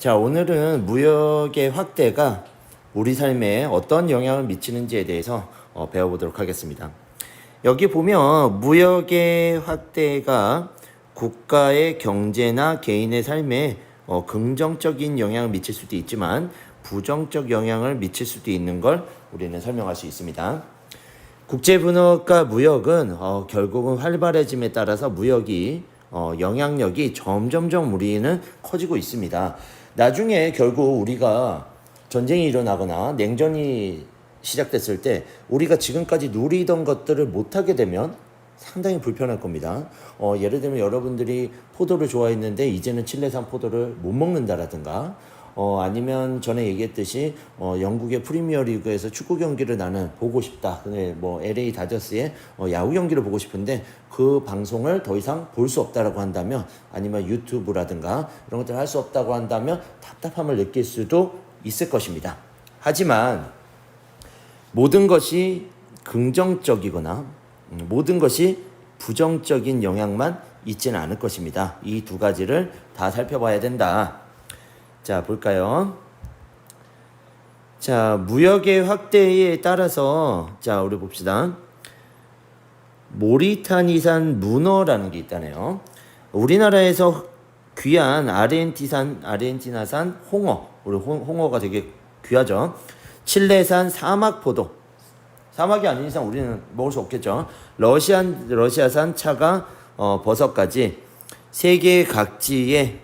자, 오늘은 무역의 확대가 우리 삶에 어떤 영향을 미치는지에 대해서 배워보도록 하겠습니다. 여기 보면 무역의 확대가 국가의 경제나 개인의 삶에 긍정적인 영향을 미칠 수도 있지만 부정적 영향을 미칠 수도 있는 걸 우리는 설명할 수 있습니다. 국제분업과 무역은 결국은 활발해짐에 따라서 무역이 영향력이 점점점 우리는 커지고 있습니다. 나중에 결국 우리가 전쟁이 일어나거나 냉전이 시작됐을 때 우리가 지금까지 누리던 것들을 못하게 되면 상당히 불편할 겁니다. 예를 들면 여러분들이 포도를 좋아했는데 이제는 칠레산 포도를 못 먹는다라든가 아니면 전에 얘기했듯이 영국의 프리미어리그에서 축구 경기를 나는 보고 싶다. 근데 뭐 LA 다저스의 야구 경기를 보고 싶은데 그 방송을 더 이상 볼 수 없다라고 한다면, 아니면 유튜브라든가 이런 것들을 할 수 없다고 한다면 답답함을 느낄 수도 있을 것입니다. 하지만 모든 것이 긍정적이거나 모든 것이 부정적인 영향만 있지는 않을 것입니다. 이 두 가지를 다 살펴봐야 된다. 자, 볼까요? 자, 무역의 확대에 따라서, 자, 우리 봅시다. 모리타니산 문어라는 게 있다네요. 우리나라에서 귀한 아르헨티나산 홍어, 우리 홍어가 되게 귀하죠. 칠레산 사막포도, 사막이 아닌 이상 우리는 먹을 수 없겠죠. 러시아산 차가 버섯까지 세계 각지의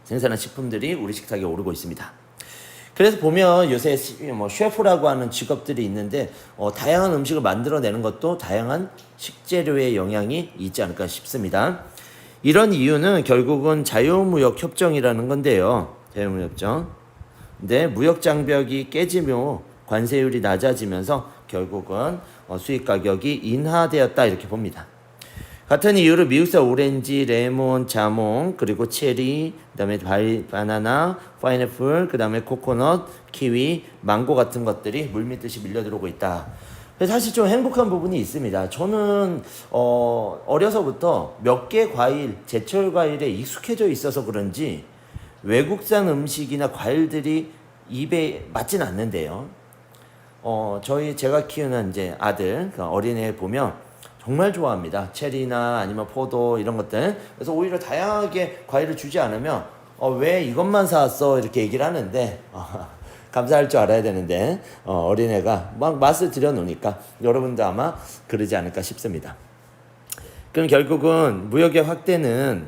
생산한 식품들이 우리 식탁에 오르고 있습니다. 그래서 보면 요새 셰프라고 하는 직업들이 있는데 다양한 음식을 만들어내는 것도 다양한 식재료의 영향이 있지 않을까 싶습니다. 이런 이유는 결국은 자유무역 협정이라는 건데요. 자유무역 협정. 근데 무역 장벽이 깨지며 관세율이 낮아지면서 결국은 수입 가격이 인하되었다 이렇게 봅니다. 같은 이유로 미국산 오렌지, 레몬, 자몽, 그리고 체리, 그다음에 바나나, 파인애플, 그다음에 코코넛, 키위, 망고 같은 것들이 물밀듯이 밀려들어오고 있다. 사실 좀 행복한 부분이 있습니다. 저는 어려서부터 몇 개 과일, 제철 과일에 익숙해져 있어서 그런지 외국산 음식이나 과일들이 입에 맞진 않는데요. 제가 키우는 이제 아들, 어린애 보면 정말 좋아합니다. 체리나 아니면 포도 이런 것들. 그래서 오히려 다양하게 과일을 주지 않으면 왜 이것만 사왔어 이렇게 얘기를 하는데 감사할 줄 알아야 되는데 어린애가 막 맛을 들여놓으니까 여러분도 아마 그러지 않을까 싶습니다. 그럼 결국은 무역의 확대는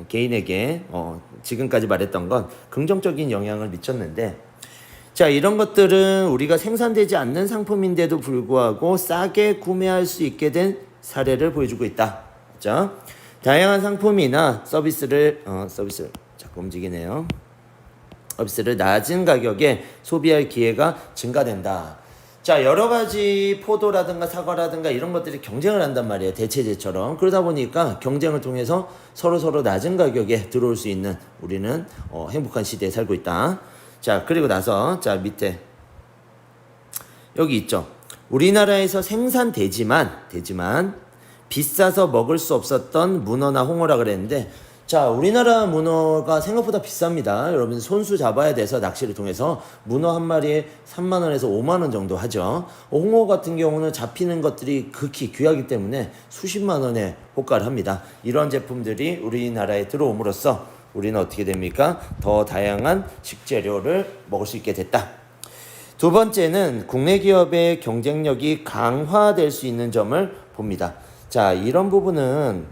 개인에게 지금까지 말했던 건 긍정적인 영향을 미쳤는데, 자, 이런 것들은 우리가 생산되지 않는 상품인데도 불구하고 싸게 구매할 수 있게 된 사례를 보여주고 있다. 자, 다양한 상품이나 서비스를 자꾸 움직이네요. 서비스를 낮은 가격에 소비할 기회가 증가된다. 자, 여러 가지 포도라든가 사과라든가 이런 것들이 경쟁을 한단 말이에요. 대체제처럼. 그러다 보니까 경쟁을 통해서 서로 낮은 가격에 들어올 수 있는 우리는 행복한 시대에 살고 있다. 자, 그리고 나서 자, 밑에 여기 있죠. 우리나라에서 생산되지만 비싸서 먹을 수 없었던 문어나 홍어라 그랬는데, 자, 우리나라 문어가 생각보다 비쌉니다. 여러분 손수 잡아야 돼서 낚시를 통해서 문어 한 마리에 3만 원에서 5만 원 정도 하죠. 홍어 같은 경우는 잡히는 것들이 극히 귀하기 때문에 수십만 원에 호가를 합니다. 이런 제품들이 우리나라에 들어옴으로써 우리는 어떻게 됩니까? 더 다양한 식재료를 먹을 수 있게 됐다. 두 번째는 국내 기업의 경쟁력이 강화될 수 있는 점을 봅니다. 자, 이런 부분은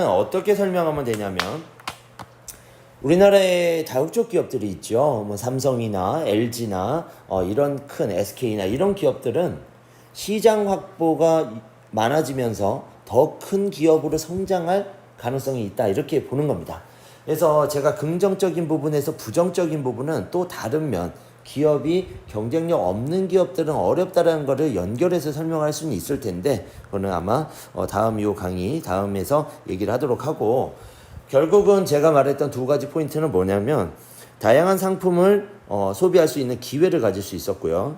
어떻게 설명하면 되냐면, 우리나라에 다국적 기업들이 있죠. 뭐 삼성이나 LG나 이런 큰 SK나 이런 기업들은 시장 확보가 많아지면서 더 큰 기업으로 성장할 가능성이 있다 이렇게 보는 겁니다. 그래서 제가 긍정적인 부분에서 부정적인 부분은 또 다른 면, 기업이 경쟁력 없는 기업들은 어렵다라는 거를 연결해서 설명할 수는 있을 텐데, 그거는 아마 다음 요 강의 다음에서 얘기를 하도록 하고, 결국은 제가 말했던 두 가지 포인트는 뭐냐면, 다양한 상품을 소비할 수 있는 기회를 가질 수 있었고요.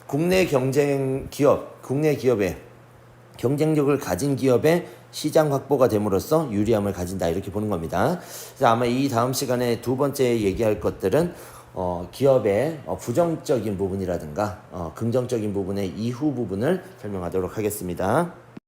국내 기업의 경쟁력을 가진 기업의 시장 확보가 됨으로써 유리함을 가진다 이렇게 보는 겁니다. 그래서 아마 이 다음 시간에 두 번째 얘기할 것들은 기업의 부정적인 부분이라든가 긍정적인 부분의 이후 부분을 설명하도록 하겠습니다.